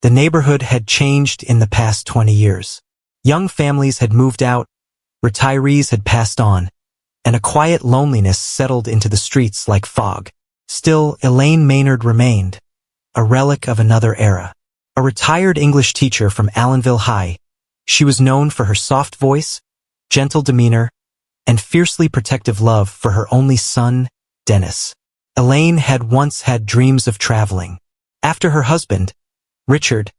The neighborhood had changed in the past 20 years. Young families had moved out, retirees had passed on, and a quiet loneliness settled into the streets like fog. Still, Elaine Maynard remained, a relic of another era. A retired English teacher from Allenville High, she was known for her soft voice, gentle demeanor, and fiercely protective love for her only son, Dennis. Elaine had once had dreams of traveling. After her husband, Richard,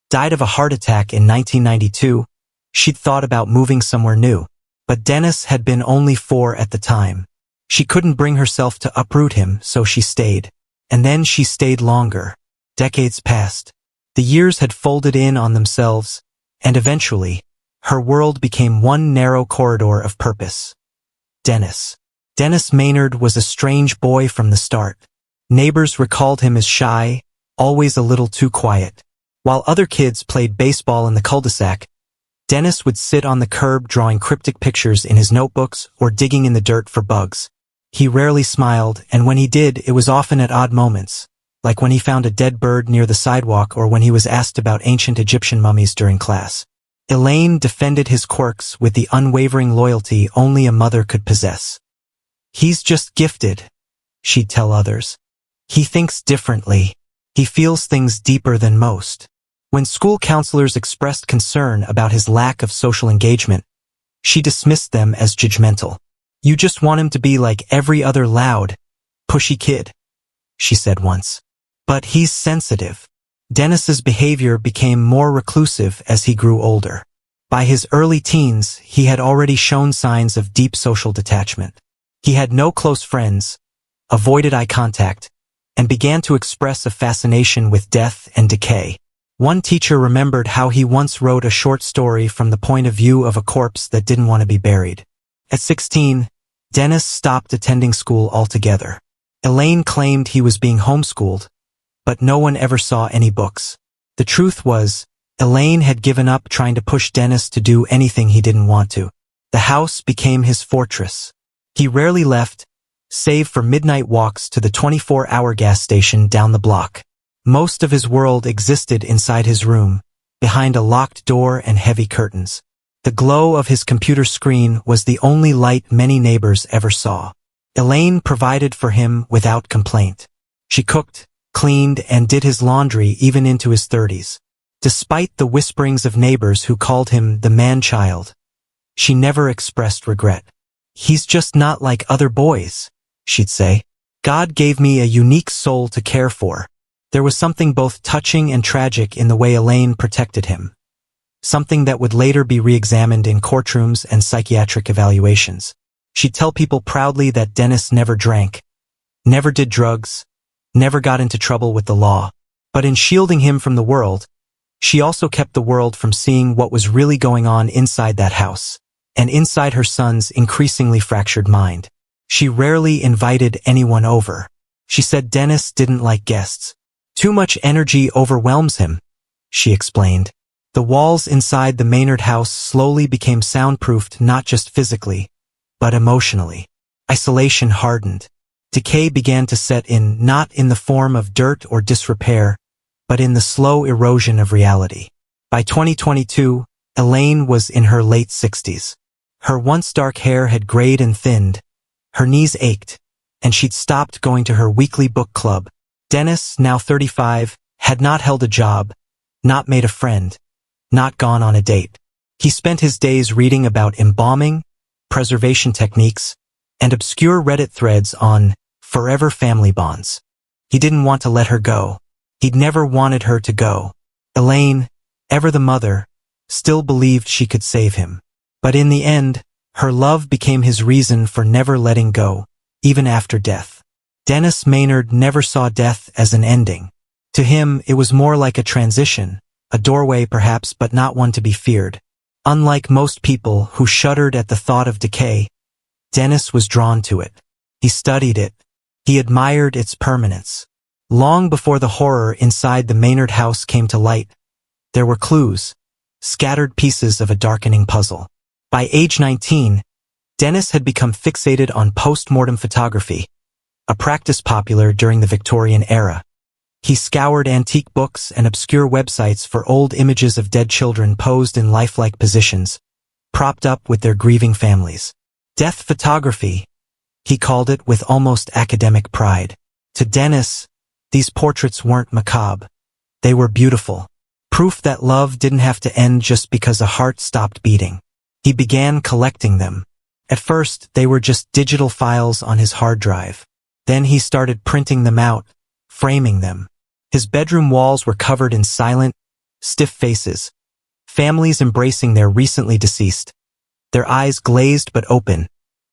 died of a heart attack in 1992, she'd thought about moving somewhere new. But Dennis had been only 4 at the time. She couldn't bring herself to uproot him, so she stayed. And then she stayed longer. Decades passed. The years had folded in on themselves, and eventually, her world became one narrow corridor of purpose. Dennis. Dennis Maynard was a strange boy from the start. Neighbors recalled him as shy, always a little too quiet. While other kids played baseball in the cul-de-sac, Dennis would sit on the curb drawing cryptic pictures in his notebooks or digging in the dirt for bugs. He rarely smiled, and when he did, it was often at odd moments, like when he found a dead bird near the sidewalk or when he was asked about ancient Egyptian mummies during class. Elaine defended his quirks with the unwavering loyalty only a mother could possess. "He's just gifted," she'd tell others. "He thinks differently. He feels things deeper than most." When school counselors expressed concern about his lack of social engagement, she dismissed them as judgmental. "You just want him to be like every other loud, pushy kid," she said once. But he's sensitive. Dennis's behavior became more reclusive as he grew older. By his early teens, he had already shown signs of deep social detachment. He had no close friends, avoided eye contact, and began to express a fascination with death and decay. One teacher remembered how he once wrote a short story from the point of view of a corpse that didn't want to be buried. At 16, Dennis stopped attending school altogether. Elaine claimed he was being homeschooled, but no one ever saw any books. The truth was, Elaine had given up trying to push Dennis to do anything he didn't want to. The house became his fortress. He rarely left, save for midnight walks to the 24-hour gas station down the block. Most of his world existed inside his room, behind a locked door and heavy curtains. The glow of his computer screen was the only light many neighbors ever saw. Elaine provided for him without complaint. She cooked, cleaned, and did his laundry even into his 30s. Despite the whisperings of neighbors who called him the man-child, she never expressed regret. "He's just not like other boys," she'd say. "God gave me a unique soul to care for." There was something both touching and tragic in the way Elaine protected him, something that would later be re-examined in courtrooms and psychiatric evaluations. She'd tell people proudly that Dennis never drank, never did drugs, never got into trouble with the law. But in shielding him from the world, she also kept the world from seeing what was really going on inside that house, and inside her son's increasingly fractured mind. She rarely invited anyone over. She said Dennis didn't like guests. "Too much energy overwhelms him," she explained. The walls inside the Maynard house slowly became soundproofed not just physically, but emotionally. Isolation hardened. Decay began to set in, not in the form of dirt or disrepair, but in the slow erosion of reality. By 2022, Elaine was in her late 60s. Her once dark hair had grayed and thinned, her knees ached, and she'd stopped going to her weekly book club. Dennis, now 35, had not held a job, not made a friend, not gone on a date. He spent his days reading about embalming, preservation techniques, and obscure Reddit threads on forever family bonds. He didn't want to let her go. He'd never wanted her to go. Elaine, ever the mother, still believed she could save him. But in the end, her love became his reason for never letting go, even after death. Dennis Maynard never saw death as an ending. To him, it was more like a transition, a doorway perhaps, but not one to be feared. Unlike most people who shuddered at the thought of decay, Dennis was drawn to it. He studied it. He admired its permanence. Long before the horror inside the Maynard house came to light, there were clues, scattered pieces of a darkening puzzle. By age 19, Dennis had become fixated on post-mortem photography, a practice popular during the Victorian era. He scoured antique books and obscure websites for old images of dead children posed in lifelike positions, propped up with their grieving families. Death photography, he called it with almost academic pride. To Dennis, these portraits weren't macabre. They were beautiful. Proof that love didn't have to end just because a heart stopped beating. He began collecting them. At first, they were just digital files on his hard drive. Then he started printing them out, framing them. His bedroom walls were covered in silent, stiff faces, families embracing their recently deceased, their eyes glazed but open,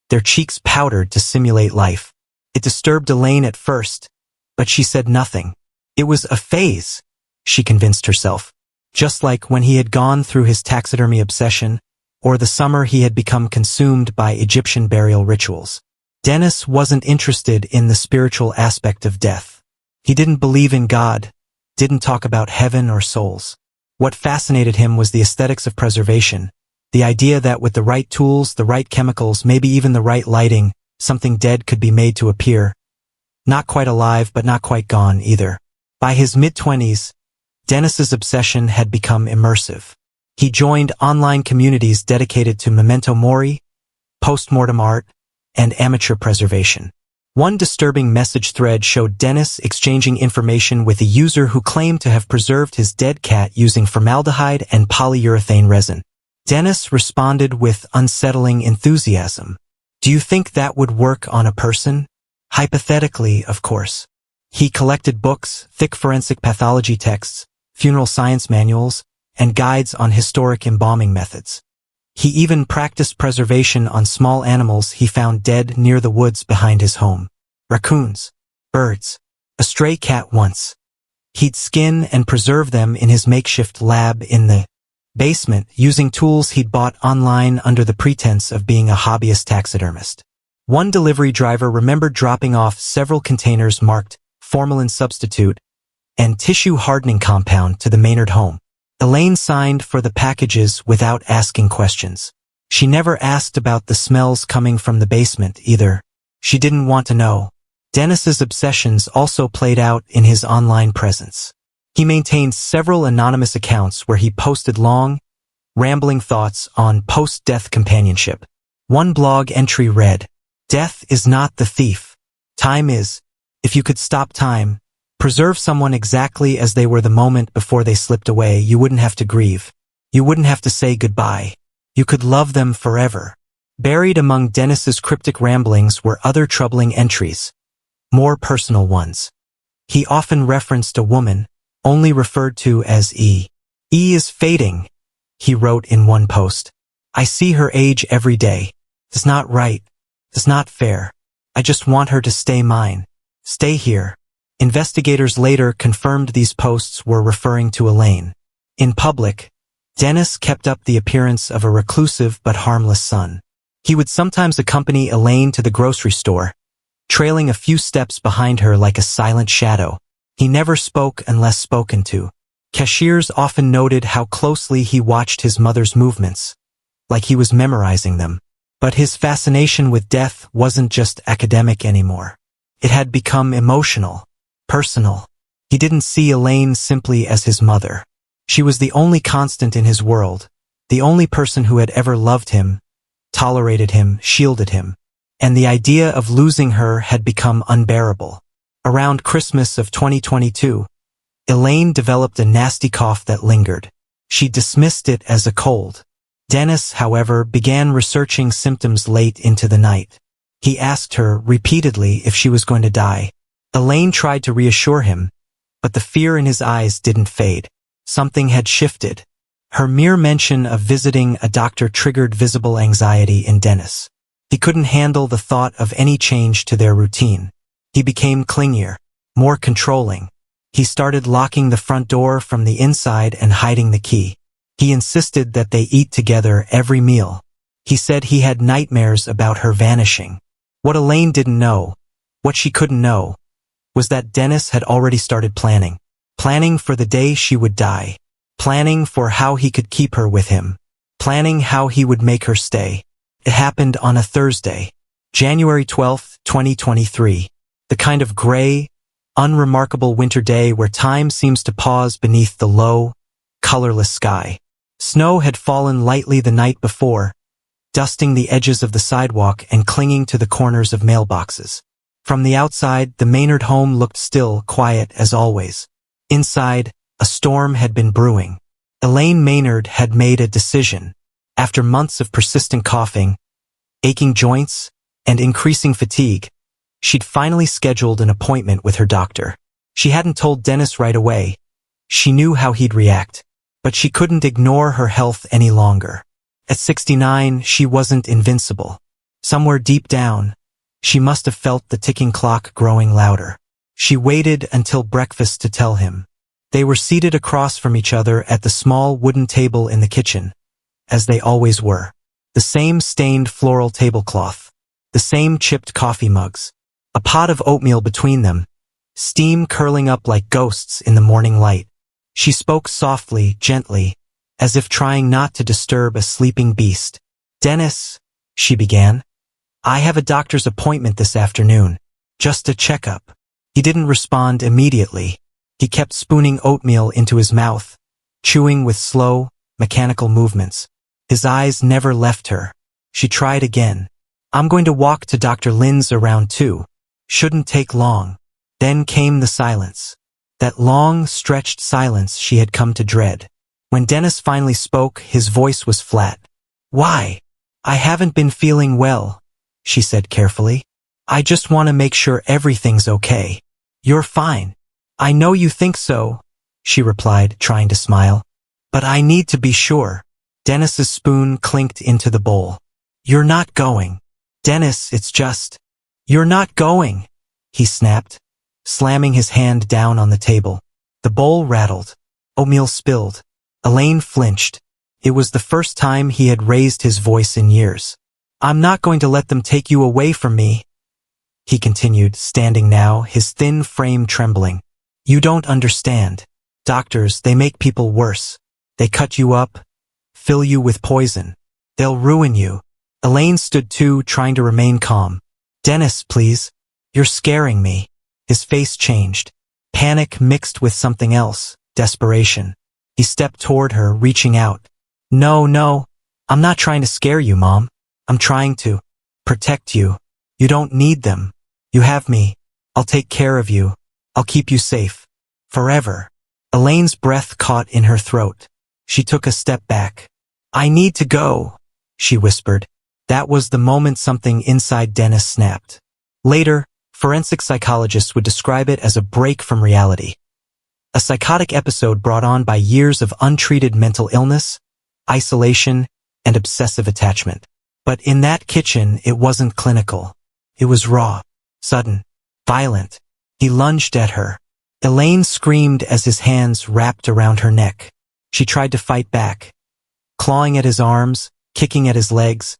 their cheeks powdered to simulate life. It disturbed Elaine at first, but she said nothing. It was a phase, she convinced herself. Just like when he had gone through his taxidermy obsession, or the summer he had become consumed by Egyptian burial rituals. Dennis wasn't interested in the spiritual aspect of death. He didn't believe in God, didn't talk about heaven or souls. What fascinated him was the aesthetics of preservation, the idea that with the right tools, the right chemicals, maybe even the right lighting, something dead could be made to appear. Not quite alive, but not quite gone either. By his mid-20s, Dennis's obsession had become immersive. He joined online communities dedicated to memento mori, post-mortem art, and amateur preservation. One disturbing message thread showed Dennis exchanging information with a user who claimed to have preserved his dead cat using formaldehyde and polyurethane resin. Dennis responded with unsettling enthusiasm. Do you think that would work on a person? Hypothetically, of course. He collected books, thick forensic pathology texts, funeral science manuals, and guides on historic embalming methods. He even practiced preservation on small animals he found dead near the woods behind his home. Raccoons, birds, a stray cat once. He'd skin and preserve them in his makeshift lab in the basement using tools he'd bought online under the pretense of being a hobbyist taxidermist. One delivery driver remembered dropping off several containers marked formalin substitute and tissue hardening compound to the Maynard home. Elaine signed for the packages without asking questions. She never asked about the smells coming from the basement either. She didn't want to know. Dennis's obsessions also played out in his online presence. He maintained several anonymous accounts where he posted long, rambling thoughts on post-death companionship. One blog entry read, "Death is not the thief. Time is. If you could stop time, preserve someone exactly as they were the moment before they slipped away, you wouldn't have to grieve. You wouldn't have to say goodbye. You could love them forever." Buried among Dennis's cryptic ramblings were other troubling entries, more personal ones. He often referenced a woman, only referred to as E. E is fading, he wrote in one post. I see her age every day. It's not right. It's not fair. I just want her to stay mine. Stay here. Investigators later confirmed these posts were referring to Elaine. In public, Dennis kept up the appearance of a reclusive but harmless son. He would sometimes accompany Elaine to the grocery store, trailing a few steps behind her like a silent shadow. He never spoke unless spoken to. Cashiers often noted how closely he watched his mother's movements, like he was memorizing them. But his fascination with death wasn't just academic anymore. It had become emotional, personal. He didn't see Elaine simply as his mother. She was the only constant in his world, the only person who had ever loved him, tolerated him, shielded him. And the idea of losing her had become unbearable. Around Christmas of 2022, Elaine developed a nasty cough that lingered. She dismissed it as a cold. Dennis, however, began researching symptoms late into the night. He asked her repeatedly if she was going to die. Elaine tried to reassure him, but the fear in his eyes didn't fade. Something had shifted. Her mere mention of visiting a doctor triggered visible anxiety in Dennis. He couldn't handle the thought of any change to their routine. He became clingier, more controlling. He started locking the front door from the inside and hiding the key. He insisted that they eat together every meal. He said he had nightmares about her vanishing. What Elaine didn't know, what she couldn't know, was that Dennis had already started planning. Planning for the day she would die. Planning for how he could keep her with him. Planning how he would make her stay. It happened on a Thursday, January 12, 2023. The kind of gray, unremarkable winter day where time seems to pause beneath the low, colorless sky. Snow had fallen lightly the night before, dusting the edges of the sidewalk and clinging to the corners of mailboxes. From the outside, the Maynard home looked still, quiet as always. Inside, a storm had been brewing. Elaine Maynard had made a decision. After months of persistent coughing, aching joints, and increasing fatigue, she'd finally scheduled an appointment with her doctor. She hadn't told Dennis right away. She knew how he'd react, but she couldn't ignore her health any longer. At 69, she wasn't invincible. Somewhere deep down, she must have felt the ticking clock growing louder. She waited until breakfast to tell him. They were seated across from each other at the small wooden table in the kitchen, as they always were. The same stained floral tablecloth, the same chipped coffee mugs, a pot of oatmeal between them, steam curling up like ghosts in the morning light. She spoke softly, gently, as if trying not to disturb a sleeping beast. "Dennis," she began, "I have a doctor's appointment this afternoon. Just a checkup." He didn't respond immediately. He kept spooning oatmeal into his mouth, chewing with slow, mechanical movements. His eyes never left her. She tried again. "I'm going to walk to Dr. Lynn's around 2. Shouldn't take long." Then came the silence. That long, stretched silence she had come to dread. When Dennis finally spoke, his voice was flat. "Why? I haven't been feeling well," she said carefully. "I just want to make sure everything's okay." "You're fine. I know you think so," she replied, trying to smile. "But I need to be sure." Dennis's spoon clinked into the bowl. "You're not going." "Dennis, it's just—" "You're not going," he snapped, slamming his hand down on the table. The bowl rattled. Oatmeal spilled. Elaine flinched. It was the first time he had raised his voice in years. "I'm not going to let them take you away from me," he continued, standing now, his thin frame trembling. "You don't understand. Doctors, they make people worse. They cut you up, fill you with poison. They'll ruin you." Elaine stood too, trying to remain calm. "Dennis, please. You're scaring me." His face changed. Panic mixed with something else, desperation. He stepped toward her, reaching out. No, I'm not trying to scare you, Mom. I'm trying to protect you. You don't need them. You have me. I'll take care of you. I'll keep you safe. Forever." Elaine's breath caught in her throat. She took a step back. "I need to go," she whispered. That was the moment something inside Dennis snapped. Later, forensic psychologists would describe it as a break from reality. A psychotic episode brought on by years of untreated mental illness, isolation, and obsessive attachment. But in that kitchen, it wasn't clinical. It was raw, sudden, violent. He lunged at her. Elaine screamed as his hands wrapped around her neck. She tried to fight back, clawing at his arms, kicking at his legs,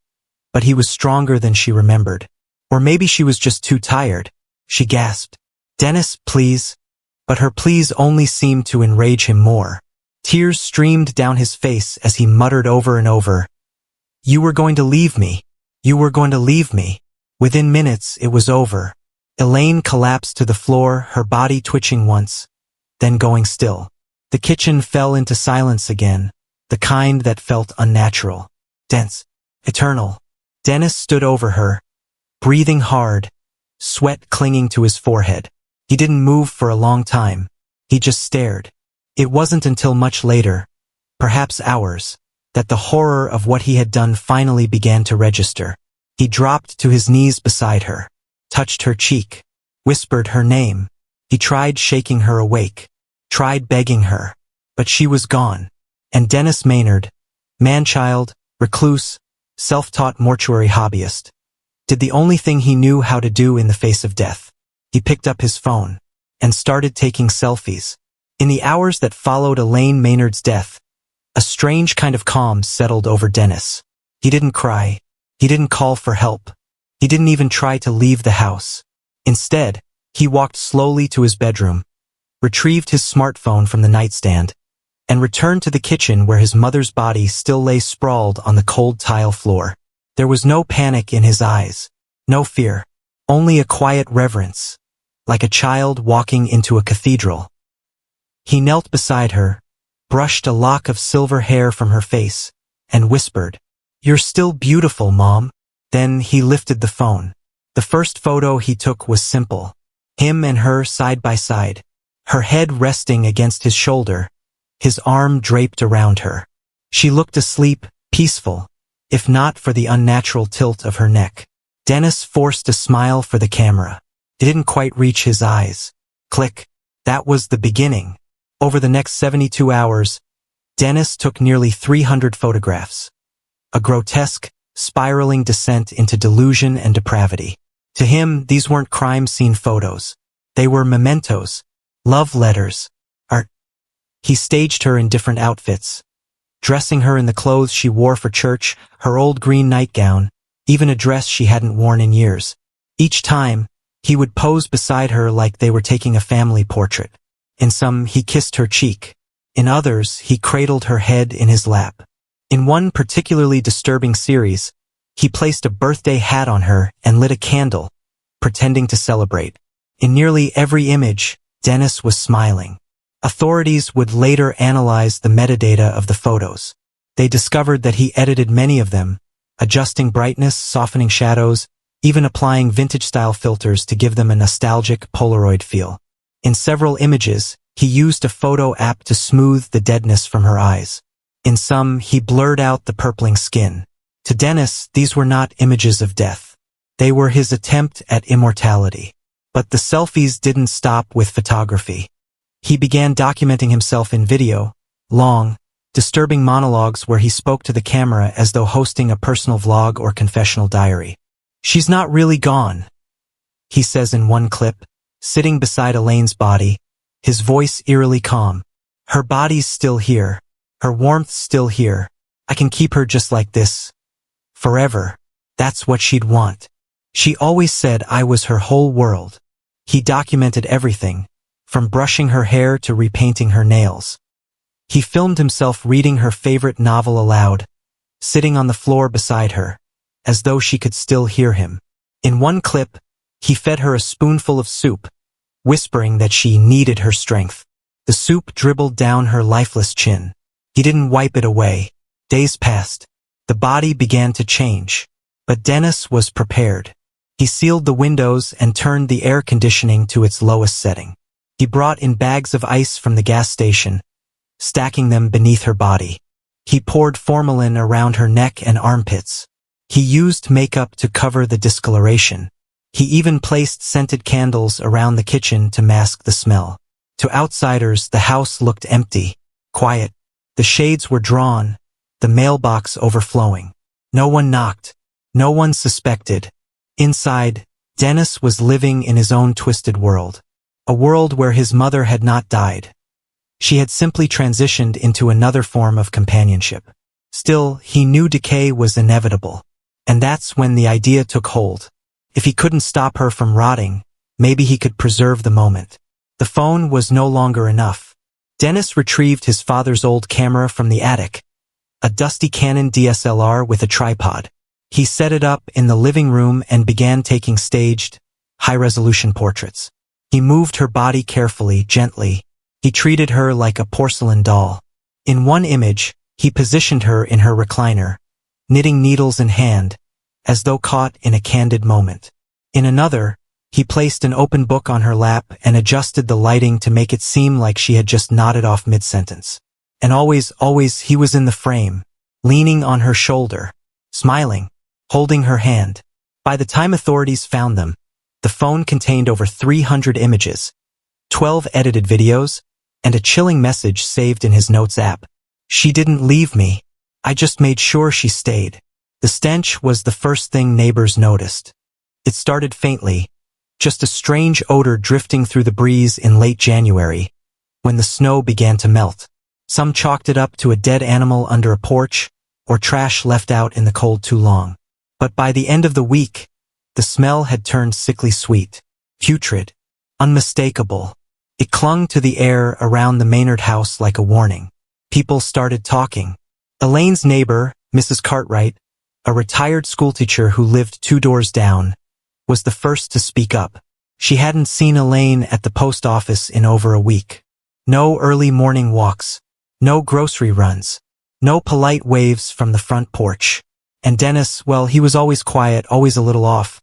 but he was stronger than she remembered. Or maybe she was just too tired. She gasped, "Dennis, please." But her pleas only seemed to enrage him more. Tears streamed down his face as he muttered over and over, "You were going to leave me. You were going to leave me." Within minutes, it was over. Elaine collapsed to the floor, her body twitching once, then going still. The kitchen fell into silence again, the kind that felt unnatural, dense, eternal. Dennis stood over her, breathing hard, sweat clinging to his forehead. He didn't move for a long time. He just stared. It wasn't until much later, perhaps hours, that the horror of what he had done finally began to register. He dropped to his knees beside her, touched her cheek, whispered her name. He tried shaking her awake, tried begging her, but she was gone. And Dennis Maynard, man-child, recluse, self-taught mortuary hobbyist, did the only thing he knew how to do in the face of death. He picked up his phone and started taking selfies. In the hours that followed Elaine Maynard's death, a strange kind of calm settled over Dennis. He didn't cry. He didn't call for help. He didn't even try to leave the house. Instead, he walked slowly to his bedroom, retrieved his smartphone from the nightstand, and returned to the kitchen where his mother's body still lay sprawled on the cold tile floor. There was no panic in his eyes, no fear, only a quiet reverence. like a child walking into a cathedral. He knelt beside her, brushed a lock of silver hair from her face, and whispered, "You're still beautiful, Mom." Then he lifted the phone. The first photo he took was simple. Him and her side by side, her head resting against his shoulder, his arm draped around her. She looked asleep, peaceful, if not for the unnatural tilt of her neck. Dennis forced a smile for the camera. It didn't quite reach his eyes. Click. That was the beginning. Over the next 72 hours, Dennis took nearly 300 photographs. A grotesque, spiraling descent into delusion and depravity. To him, these weren't crime scene photos. They were mementos, love letters, art. He staged her in different outfits, dressing her in the clothes she wore for church, her old green nightgown, even a dress she hadn't worn in years. Each time, he would pose beside her like they were taking a family portrait. In some, he kissed her cheek. In others, he cradled her head in his lap. In one particularly disturbing series, he placed a birthday hat on her and lit a candle, pretending to celebrate. In nearly every image, Dennis was smiling. Authorities would later analyze the metadata of the photos. They discovered that he edited many of them, adjusting brightness, softening shadows, even applying vintage-style filters to give them a nostalgic Polaroid feel. In several images, he used a photo app to smooth the deadness from her eyes. In some, he blurred out the purpling skin. To Dennis, these were not images of death. They were his attempt at immortality. But the selfies didn't stop with photography. He began documenting himself in video, long, disturbing monologues where he spoke to the camera as though hosting a personal vlog or confessional diary. "She's not really gone," he says in one clip, sitting beside Elaine's body, his voice eerily calm. "Her body's still here. Her warmth's still here. I can keep her just like this. Forever." That's what she'd want. She always said I was her whole world. He documented everything, from brushing her hair to repainting her nails. He filmed himself reading her favorite novel aloud, sitting on the floor beside her, as though she could still hear him. In one clip, he fed her a spoonful of soup, whispering that she needed her strength. The soup dribbled down her lifeless chin. He didn't wipe it away. Days passed. The body began to change. But Dennis was prepared. He sealed the windows and turned the air conditioning to its lowest setting. He brought in bags of ice from the gas station, stacking them beneath her body. He poured formalin around her neck and armpits. He used makeup to cover the discoloration. He even placed scented candles around the kitchen to mask the smell. To outsiders, the house looked empty, quiet. The shades were drawn, the mailbox overflowing. No one knocked. No one suspected. Inside, Dennis was living in his own twisted world. A world where his mother had not died. She had simply transitioned into another form of companionship. Still, he knew decay was inevitable. And that's when the idea took hold. If he couldn't stop her from rotting, maybe he could preserve the moment. The phone was no longer enough. Dennis retrieved his father's old camera from the attic, a dusty Canon DSLR with a tripod. He set it up in the living room and began taking staged, high-resolution portraits. He moved her body carefully, gently. He treated her like a porcelain doll. In one image, he positioned her in her recliner, knitting needles in hand, as though caught in a candid moment. In another, he placed an open book on her lap and adjusted the lighting to make it seem like she had just nodded off mid-sentence. And always he was in the frame, leaning on her shoulder, smiling, holding her hand. By the time authorities found them, the phone contained over 300 images, 12 edited videos, and a chilling message saved in his notes app. "She didn't leave me. I just made sure she stayed." The stench was the first thing neighbors noticed. It started faintly, just a strange odor drifting through the breeze in late January, when the snow began to melt. Some chalked it up to a dead animal under a porch, or trash left out in the cold too long. But by the end of the week, the smell had turned sickly sweet, putrid, unmistakable. It clung to the air around the Maynard house like a warning. People started talking. Elaine's neighbor, Mrs. Cartwright, a retired schoolteacher who lived 2 doors down, was the first to speak up. She hadn't seen Elaine at the post office in over a week. No early morning walks. No grocery runs. No polite waves from the front porch. And Dennis, well, he was always quiet, always a little off.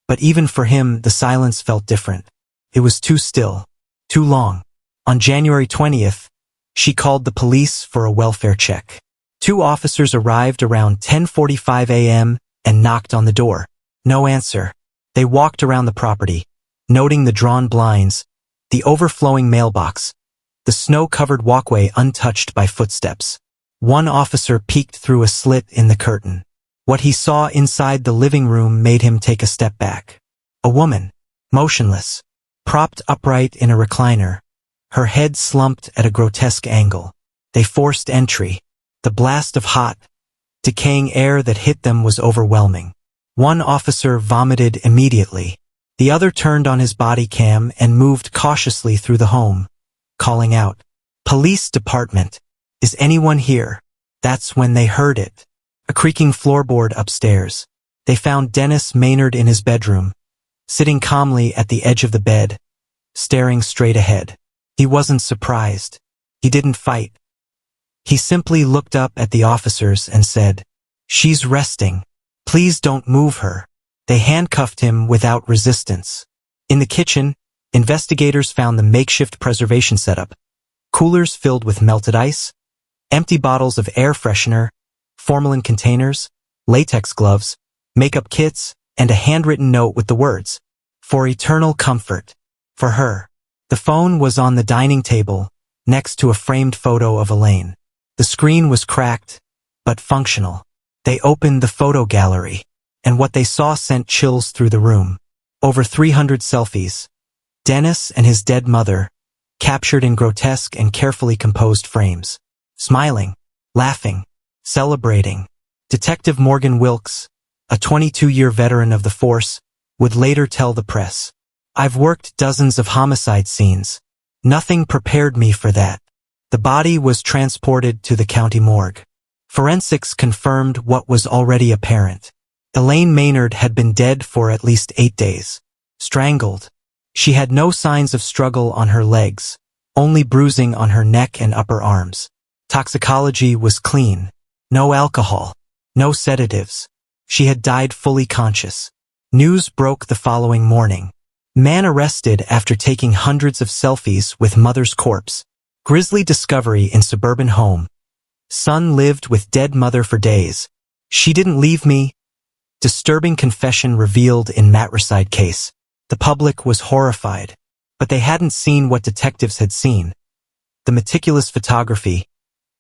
But even for him, the silence felt different. It was too still. Too long. On January 20th, she called the police for a welfare check. 2 officers arrived around 10:45 a.m. and knocked on the door. No answer. They walked around the property, noting the drawn blinds, the overflowing mailbox, the snow-covered walkway untouched by footsteps. One officer peeked through a slit in the curtain. What he saw inside the living room made him take a step back. A woman, motionless, propped upright in a recliner, her head slumped at a grotesque angle. They forced entry. The blast of hot, decaying air that hit them was overwhelming. One officer vomited immediately. The other turned on his body cam and moved cautiously through the home, calling out, "Police department, is anyone here?" That's when they heard it. A creaking floorboard upstairs. They found Dennis Maynard in his bedroom, sitting calmly at the edge of the bed, staring straight ahead. He wasn't surprised. He didn't fight. He simply looked up at the officers and said, "She's resting. Please don't move her." They handcuffed him without resistance. In the kitchen, investigators found the makeshift preservation setup: coolers filled with melted ice, empty bottles of air freshener, formalin containers, latex gloves, makeup kits, and a handwritten note with the words, "For eternal comfort." For her. The phone was on the dining table, next to a framed photo of Elaine. The screen was cracked, but functional. They opened the photo gallery, and what they saw sent chills through the room. Over 300 selfies. Dennis and his dead mother, captured in grotesque and carefully composed frames. Smiling, laughing, celebrating. Detective Morgan Wilkes, a 22-year veteran of the force, would later tell the press, "I've worked dozens of homicide scenes. Nothing prepared me for that." The body was transported to the county morgue. Forensics confirmed what was already apparent. Elaine Maynard had been dead for at least 8 days. Strangled. She had no signs of struggle on her legs, only bruising on her neck and upper arms. Toxicology was clean. No alcohol. No sedatives. She had died fully conscious. News broke the following morning. Man arrested after taking hundreds of selfies with mother's corpse. Grisly discovery in suburban home. Son lived with dead mother for days. She didn't leave me. Disturbing confession revealed in matricide case. The public was horrified, but they hadn't seen what detectives had seen. The meticulous photography,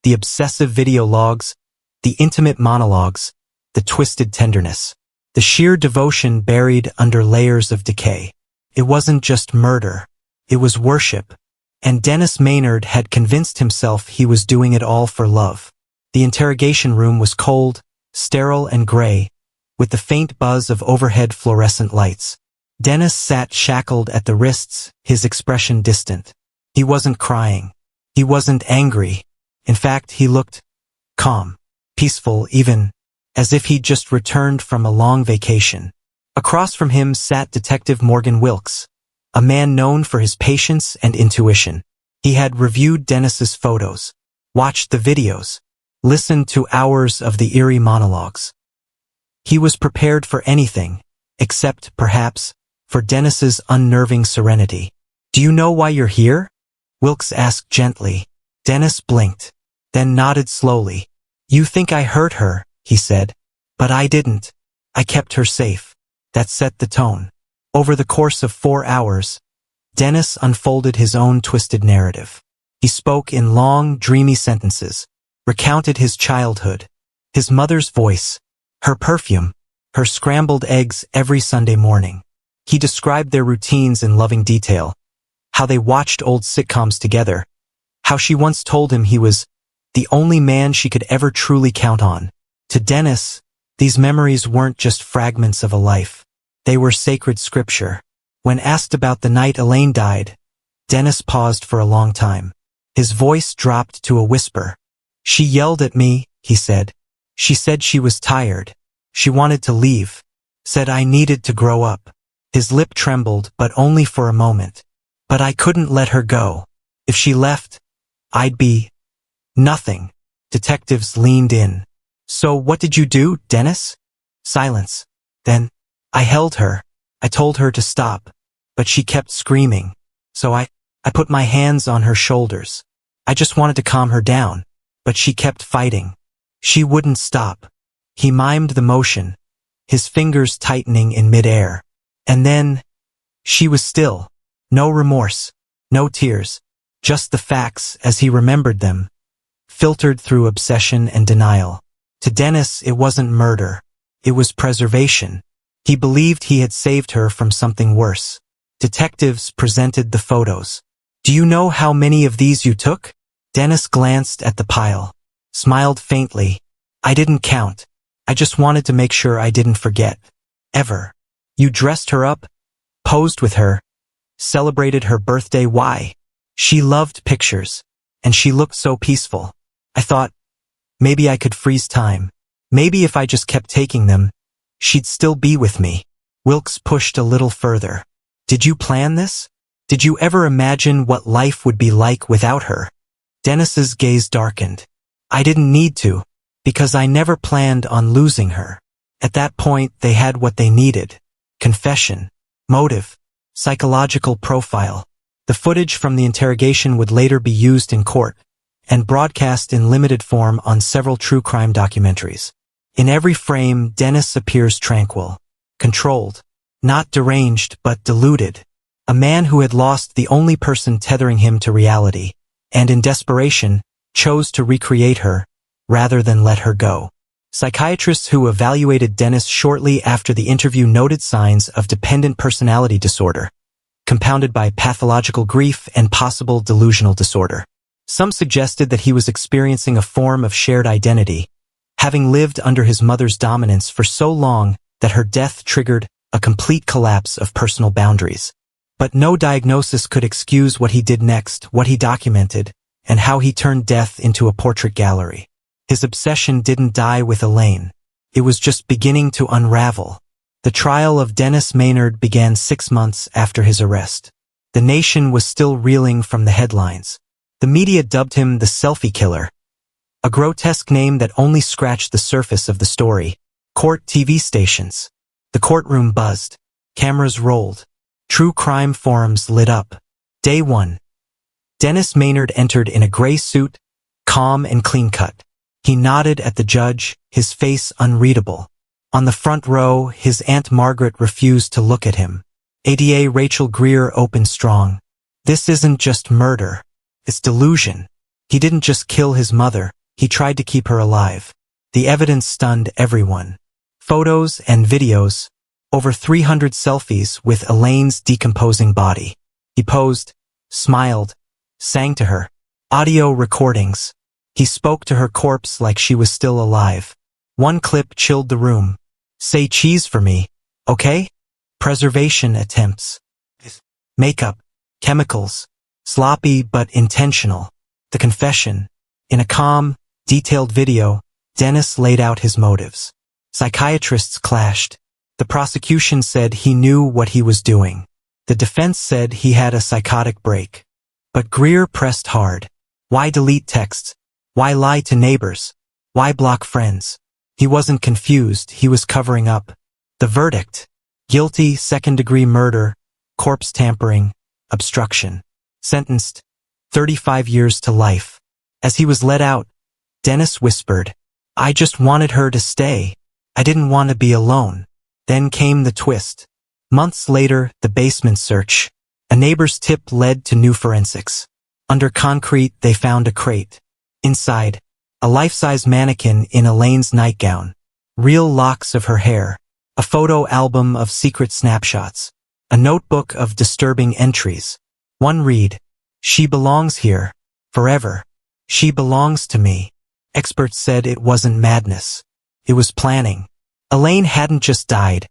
the obsessive video logs, the intimate monologues, the twisted tenderness, the sheer devotion buried under layers of decay. It wasn't just murder. It was worship. And Dennis Maynard had convinced himself he was doing it all for love. The interrogation room was cold, sterile and gray, with the faint buzz of overhead fluorescent lights. Dennis sat shackled at the wrists, his expression distant. He wasn't crying. He wasn't angry. In fact, he looked calm, peaceful, even as if he'd just returned from a long vacation. Across from him sat Detective Morgan Wilkes, a man known for his patience and intuition. He had reviewed Dennis's photos, watched the videos, listened to hours of the eerie monologues. He was prepared for anything, except, perhaps, for Dennis's unnerving serenity. "Do you know why you're here?" Wilkes asked gently. Dennis blinked, then nodded slowly. "You think I hurt her," he said. "But I didn't. I kept her safe." That set the tone. Over the course of 4 hours, Dennis unfolded his own twisted narrative. He spoke in long, dreamy sentences, recounted his childhood, his mother's voice, her perfume, her scrambled eggs every Sunday morning. He described their routines in loving detail, how they watched old sitcoms together, how she once told him he was the only man she could ever truly count on. To Dennis, these memories weren't just fragments of a life. They were sacred scripture. When asked about the night Elaine died, Dennis paused for a long time. His voice dropped to a whisper. "She yelled at me," he said. "She said she was tired. She wanted to leave. Said I needed to grow up. His lip trembled, but only for a moment. But I couldn't let her go. If she left, I'd be nothing. Detectives leaned in. So what did you do, Dennis? Silence. Then, I held her. I told her to stop. But she kept screaming. So I put my hands on her shoulders. I just wanted to calm her down. But she kept fighting. She wouldn't stop. He mimed the motion, his fingers tightening in midair. And then, she was still. No remorse. No tears. Just the facts as he remembered them, filtered through obsession and denial. To Dennis, it wasn't murder. It was preservation. He believed he had saved her from something worse. Detectives presented the photos. Do you know how many of these you took? Dennis glanced at the pile, smiled faintly. I didn't count. I just wanted to make sure I didn't forget. Ever. You dressed her up, posed with her, celebrated her birthday. Why? She loved pictures, and she looked so peaceful. I thought, maybe I could freeze time. Maybe if I just kept taking them, she'd still be with me. Wilkes pushed a little further. Did you plan this? Did you ever imagine what life would be like without her? Dennis's gaze darkened. I didn't need to, because I never planned on losing her. At that point, they had what they needed. Confession, motive, psychological profile. The footage from the interrogation would later be used in court and broadcast in limited form on several true crime documentaries. In every frame, Dennis appears tranquil, controlled, not deranged but deluded. A man who had lost the only person tethering him to reality, and in desperation, chose to recreate her, rather than let her go. Psychiatrists who evaluated Dennis shortly after the interview noted signs of dependent personality disorder, compounded by pathological grief and possible delusional disorder. Some suggested that he was experiencing a form of shared identity, having lived under his mother's dominance for so long that her death triggered a complete collapse of personal boundaries. But no diagnosis could excuse what he did next, what he documented, and how he turned death into a portrait gallery. His obsession didn't die with Elaine. It was just beginning to unravel. The trial of Dennis Maynard began 6 months after his arrest. The nation was still reeling from the headlines. The media dubbed him the Selfie Killer, a grotesque name that only scratched the surface of the story. Court TV stations. The courtroom buzzed. Cameras rolled. True crime forums lit up. Day 1. Dennis Maynard entered in a gray suit, calm and clean-cut. He nodded at the judge, his face unreadable. On the front row, his Aunt Margaret refused to look at him. ADA Rachel Greer opened strong. This isn't just murder. It's delusion. He didn't just kill his mother, he tried to keep her alive. The evidence stunned everyone. Photos and videos. Over 300 selfies with Elaine's decomposing body. He posed, smiled, sang to her. Audio recordings. He spoke to her corpse like she was still alive. One clip chilled the room. Say cheese for me, okay? Preservation attempts. Makeup. Chemicals. Sloppy but intentional. The confession. In a calm, detailed video, Dennis laid out his motives. Psychiatrists clashed. The prosecution said he knew what he was doing. The defense said he had a psychotic break. But Greer pressed hard. Why delete texts? Why lie to neighbors? Why block friends? He wasn't confused, he was covering up. The verdict. Guilty, second-degree murder, corpse tampering, obstruction. Sentenced 35 years to life. As he was let out, Dennis whispered, I just wanted her to stay. I didn't want to be alone. Then came the twist. Months later, the basement search. A neighbor's tip led to new forensics. Under concrete, they found a crate. Inside, a life-size mannequin in Elaine's nightgown. Real locks of her hair. A photo album of secret snapshots. A notebook of disturbing entries. One read, She belongs here. Forever. She belongs to me. Experts said it wasn't madness. It was planning. Elaine hadn't just died.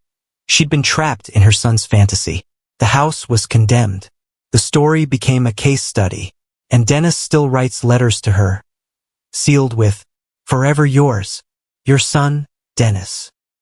She'd been trapped in her son's fantasy. The house was condemned. The story became a case study, and Dennis still writes letters to her, sealed with, Forever yours, your son, Dennis.